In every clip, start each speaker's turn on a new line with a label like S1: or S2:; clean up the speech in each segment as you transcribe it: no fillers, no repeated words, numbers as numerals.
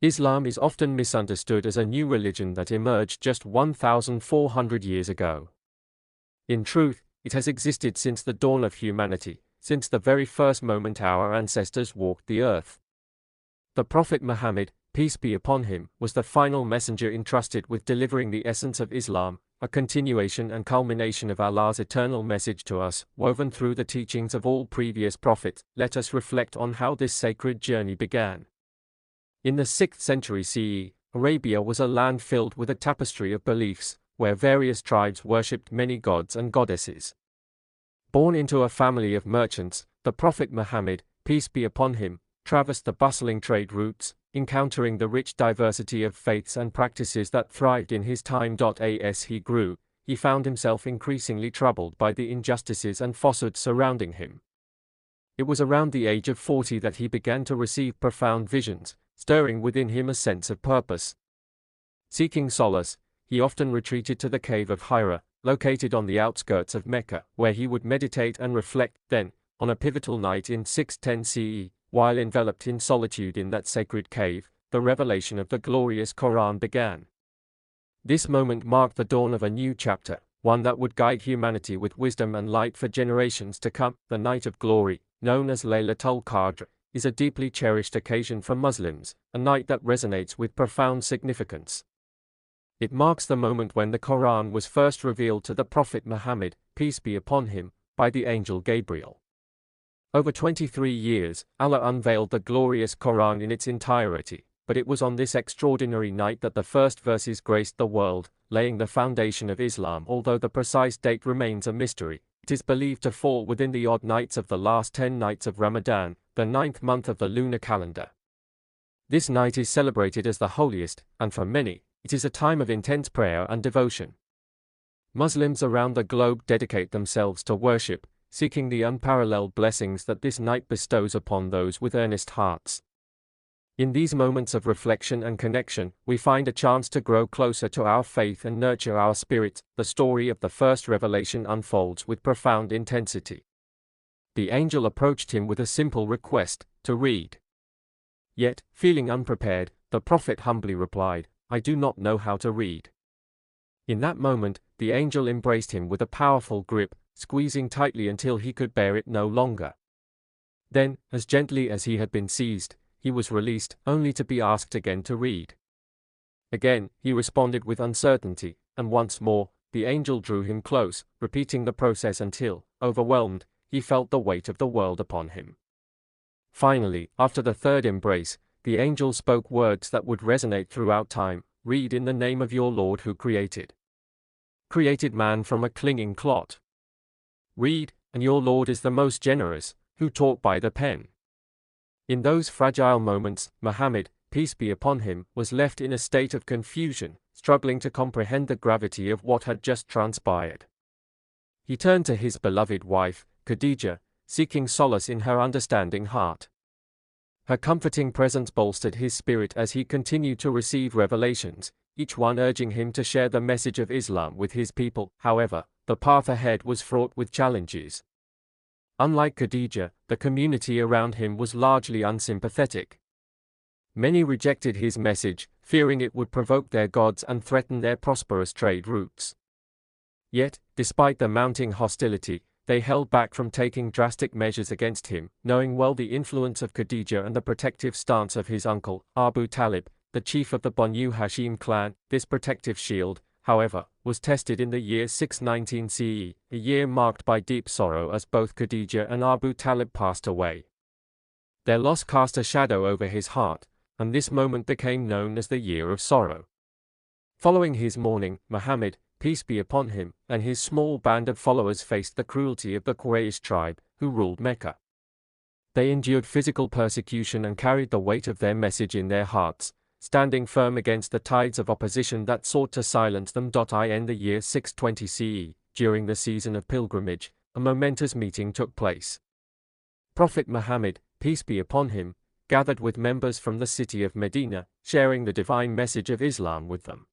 S1: Islam is often misunderstood as a new religion that emerged just 1,400 years ago. In truth, it has existed since the dawn of humanity, since the very first moment our ancestors walked the earth. The Prophet Muhammad, peace be upon him, was the final messenger entrusted with delivering the essence of Islam, a continuation and culmination of Allah's eternal message to us, woven through the teachings of all previous prophets. Let us reflect on how this sacred journey began. In the 6th century CE, Arabia was a land filled with a tapestry of beliefs, where various tribes worshipped many gods and goddesses. Born into a family of merchants, the Prophet Muhammad, peace be upon him, traversed the bustling trade routes, encountering the rich diversity of faiths and practices that thrived in his time. As he grew, he found himself increasingly troubled by the injustices and falsehoods surrounding him. It was around the age of 40 that he began to receive profound visions, stirring within him a sense of purpose. Seeking solace, he often retreated to the cave of Hira, located on the outskirts of Mecca, where he would meditate and reflect. Then, on a pivotal night in 610 CE, while enveloped in solitude in that sacred cave, the revelation of the glorious Quran began. This moment marked the dawn of a new chapter, one that would guide humanity with wisdom and light for generations to come. The Night of Glory, known as Laylatul Qadr, is a deeply cherished occasion for Muslims, a night that resonates with profound significance. It marks the moment when the Quran was first revealed to the Prophet Muhammad, peace be upon him, by the angel Gabriel. Over 23 years, Allah unveiled the glorious Quran in its entirety, but it was on this extraordinary night that the first verses graced the world, laying the foundation of Islam. Although the precise date remains a mystery, it is believed to fall within the odd nights of the last 10 nights of Ramadan, the 9th month of the lunar calendar. This night is celebrated as the holiest, and for many, it is a time of intense prayer and devotion. Muslims around the globe dedicate themselves to worship, seeking the unparalleled blessings that this night bestows upon those with earnest hearts. In these moments of reflection and connection, we find a chance to grow closer to our faith and nurture our spirits. The story of the first revelation unfolds with profound intensity. The angel approached him with a simple request, to read. Yet, feeling unprepared, the prophet humbly replied, I do not know how to read. In that moment, the angel embraced him with a powerful grip, squeezing tightly until he could bear it no longer. Then, as gently as he had been seized, he was released, only to be asked again to read. Again, he responded with uncertainty, and once more, the angel drew him close, repeating the process until, overwhelmed, he felt the weight of the world upon him. Finally, after the third embrace, the angel spoke words that would resonate throughout time, read in the name of your Lord who created man from a clinging clot. Read, and your Lord is the most generous, who taught by the pen. In those fragile moments, Muhammad, peace be upon him, was left in a state of confusion, struggling to comprehend the gravity of what had just transpired. He turned to his beloved wife, Khadijah, seeking solace in her understanding heart. Her comforting presence bolstered his spirit as he continued to receive revelations, each one urging him to share the message of Islam with his people. However, the path ahead was fraught with challenges. Unlike Khadijah, the community around him was largely unsympathetic. Many rejected his message, fearing it would provoke their gods and threaten their prosperous trade routes. Yet, despite the mounting hostility, they held back from taking drastic measures against him, knowing well the influence of Khadijah and the protective stance of his uncle, Abu Talib, the chief of the Banu Hashim clan. This protective shield, however, was tested in the year 619 CE, a year marked by deep sorrow as both Khadijah and Abu Talib passed away. Their loss cast a shadow over his heart, and this moment became known as the Year of Sorrow. Following his mourning, Muhammad, peace be upon him, and his small band of followers faced the cruelty of the Quraysh tribe, who ruled Mecca. They endured physical persecution and carried the weight of their message in their hearts, standing firm against the tides of opposition that sought to silence them. In the year 620 CE, during the season of pilgrimage, a momentous meeting took place. Prophet Muhammad, peace be upon him, gathered with members from the city of Medina, sharing the divine message of Islam with them.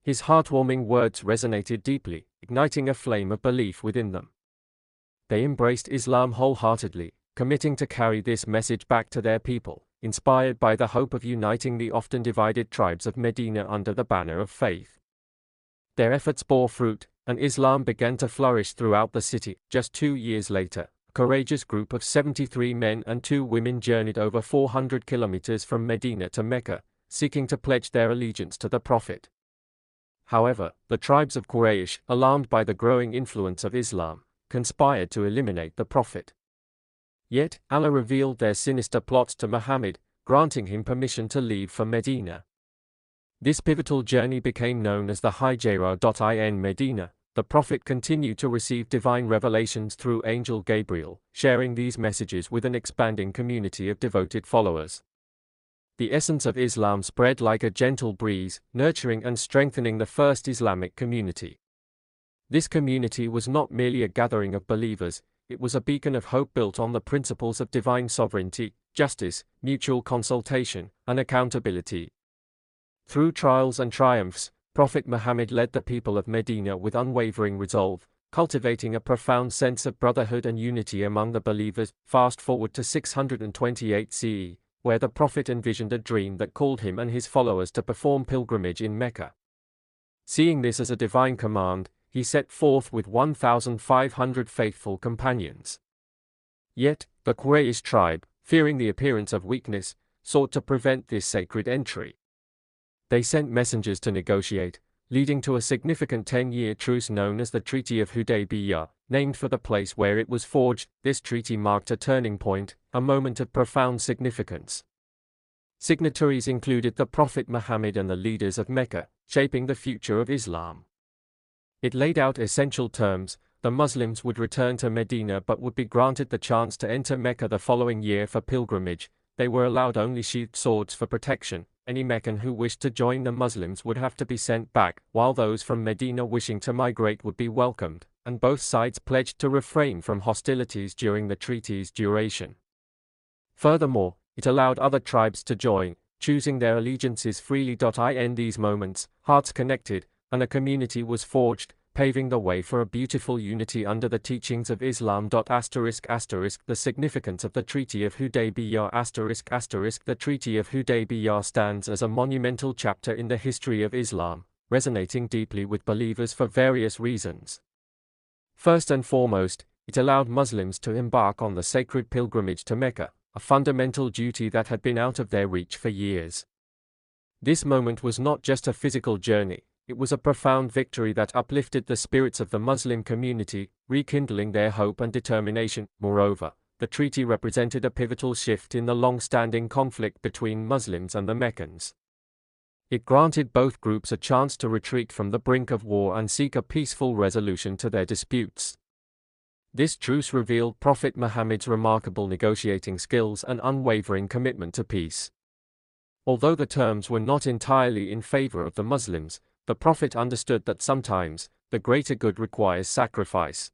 S1: His heartwarming words resonated deeply, igniting a flame of belief within them. They embraced Islam wholeheartedly, committing to carry this message back to their people, inspired by the hope of uniting the often divided tribes of Medina under the banner of faith. Their efforts bore fruit, and Islam began to flourish throughout the city. Just 2 years later, a courageous group of 73 men and 2 women journeyed over 400 kilometers from Medina to Mecca, seeking to pledge their allegiance to the Prophet. However, the tribes of Quraysh, alarmed by the growing influence of Islam, conspired to eliminate the Prophet. Yet, Allah revealed their sinister plots to Muhammad, granting him permission to leave for Medina. This pivotal journey became known as the Hijrah. In Medina, the Prophet continued to receive divine revelations through Angel Gabriel, sharing these messages with an expanding community of devoted followers. The essence of Islam spread like a gentle breeze, nurturing and strengthening the first Islamic community. This community was not merely a gathering of believers, it was a beacon of hope built on the principles of divine sovereignty, justice, mutual consultation, and accountability. Through trials and triumphs, Prophet Muhammad led the people of Medina with unwavering resolve, cultivating a profound sense of brotherhood and unity among the believers. Fast forward to 628 CE, where the Prophet envisioned a dream that called him and his followers to perform pilgrimage in Mecca. Seeing this as a divine command, he set forth with 1,500 faithful companions. Yet, the Quraysh tribe, fearing the appearance of weakness, sought to prevent this sacred entry. They sent messengers to negotiate, leading to a significant 10-year truce known as the Treaty of Hudaybiyah, named for the place where it was forged. This treaty marked a turning point, a moment of profound significance. Signatories included the Prophet Muhammad and the leaders of Mecca, shaping the future of Islam. It laid out essential terms: the Muslims would return to Medina but would be granted the chance to enter Mecca the following year for pilgrimage. They were allowed only sheathed swords for protection. Any Meccan who wished to join the Muslims would have to be sent back, while those from Medina wishing to migrate would be welcomed, and both sides pledged to refrain from hostilities during the treaty's duration. Furthermore, it allowed other tribes to join, choosing their allegiances freely. In these moments, hearts connected, and a community was forged, paving the way for a beautiful unity under the teachings of Islam. The significance of the Treaty of Hudaybiyah. The Treaty of Hudaybiyah stands as a monumental chapter in the history of Islam, resonating deeply with believers for various reasons. First and foremost, it allowed Muslims to embark on the sacred pilgrimage to Mecca, a fundamental duty that had been out of their reach for years. This moment was not just a physical journey. It was a profound victory that uplifted the spirits of the Muslim community, rekindling their hope and determination. Moreover, the treaty represented a pivotal shift in the long-standing conflict between Muslims and the Meccans. It granted both groups a chance to retreat from the brink of war and seek a peaceful resolution to their disputes. This truce revealed Prophet Muhammad's remarkable negotiating skills and unwavering commitment to peace. Although the terms were not entirely in favor of the Muslims, the Prophet understood that sometimes, the greater good requires sacrifice.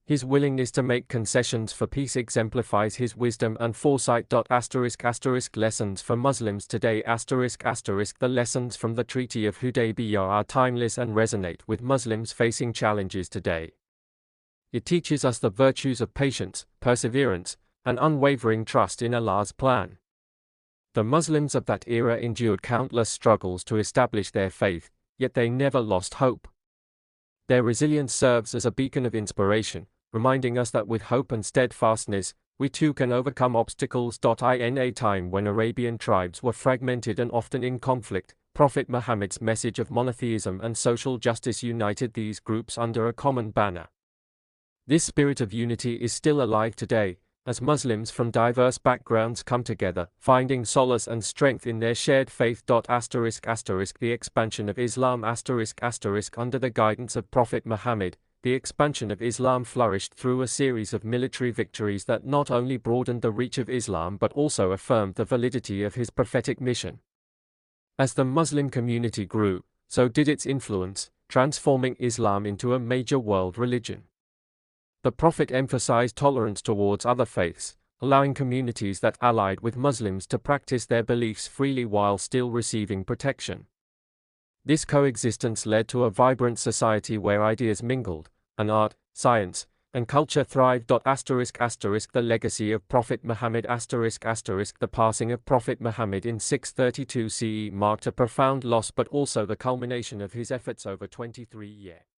S1: His willingness to make concessions for peace exemplifies his wisdom and foresight. Lessons for Muslims today. The lessons from the Treaty of Hudaybiyah are timeless and resonate with Muslims facing challenges today. It teaches us the virtues of patience, perseverance, and unwavering trust in Allah's plan. The Muslims of that era endured countless struggles to establish their faith, yet they never lost hope. Their resilience serves as a beacon of inspiration, reminding us that with hope and steadfastness, we too can overcome obstacles. In a time when Arabian tribes were fragmented and often in conflict, Prophet Muhammad's message of monotheism and social justice united these groups under a common banner. This spirit of unity is still alive today, as Muslims from diverse backgrounds come together, finding solace and strength in their shared faith. The expansion of Islam. Under the guidance of Prophet Muhammad, the expansion of Islam flourished through a series of military victories that not only broadened the reach of Islam but also affirmed the validity of his prophetic mission. As the Muslim community grew, so did its influence, transforming Islam into a major world religion. The Prophet emphasized tolerance towards other faiths, allowing communities that allied with Muslims to practice their beliefs freely while still receiving protection. This coexistence led to a vibrant society where ideas mingled, and art, science, and culture thrived. The legacy of Prophet Muhammad the passing of Prophet Muhammad in 632 CE marked a profound loss but also the culmination of his efforts over 23 years.